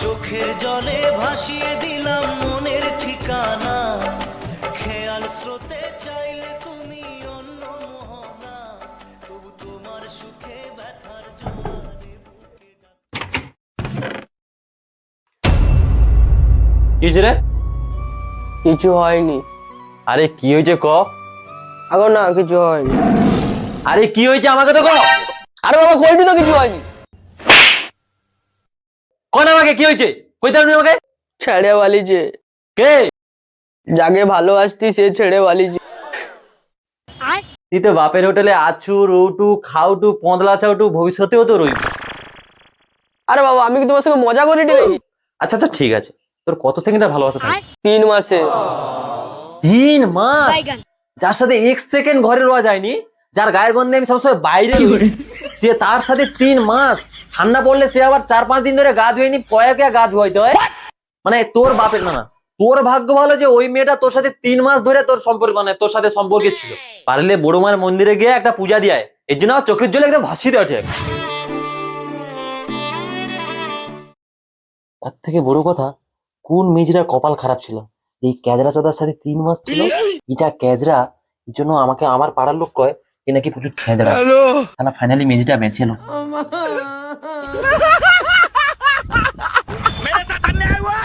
চোখের জলে ভাসিয়ে দিলাম মনের ঠিকানা, খেয়াল স্রোতে চাইলে তুমি অন্য মোহনা, তবু তোমার সুখে ব্যথার জোয়ারে বুকে কি রে? কিছু হয়নি। আরে কি হয়েছে ক? আগো না কিছু হয়নি। আরে কি হয়েছে আমাকে তো ক। আরে বাবা কইবি তো কিছু হয়নি। কোন আমাকে কি হয়েছে? কইতে পারবি আমাকে? ছেড়ে বালিছে, কে? যাকে ভালোবাসতি সে ছেড়ে বালিছে। তুই তো বাপের হোটেলে আছু রৌটু খাউটু পন্দলা চাউটু ভবিষ্যতেও তো রইবি। আরে বাবা আমি কি তোমার সঙ্গে মজা করি নাকি? আচ্ছা আচ্ছা ঠিক আছে, তোর কত সেকেন্ডের ভালোবাসা থাকে? 3 মাসে। 3 মাস? যার সাথে 1 সেকেন্ড ঘরে রোয়া যায়নি, যার গায়ের গন্ধে আমি সবসময় বাইরে ঘুরি, সে তার সাথে 3 মাস। ঠান্ডা পড়লে সে আবার 4-5 দিন ধরে গা ধুয়নি, কয়েকে গা ধুয়াইতে হয়। মানে তোর বাপের না, তোর ভাগ্য ভালো যে ওই মেয়েটা তোর সাথে 3 মাস ধরে তোর সম্পর্ক, মানে তোর সাথে সম্পর্কে ছিল। পারলে বড় মায়ের মন্দিরে গিয়ে একটা পূজা দিয়ে এর জন্য আমার চোখের জলে একদম ভাসিয়ে দেওয়া ঠিক। তার থেকে বড় কথা, কোন মেজরার কপাল খারাপ ছিল এই ক্যাজরা চোদার সাথে 3 মাস ছিল। এটা ক্যাজরা এর জন্য আমাকে আমার পাড়ার লোক কয় এ নাকি প্রচুর খেজরা। তাহলে ফাইনালি মেজটা বেঁচেলো। मेरे साथ अन्याय हुआ।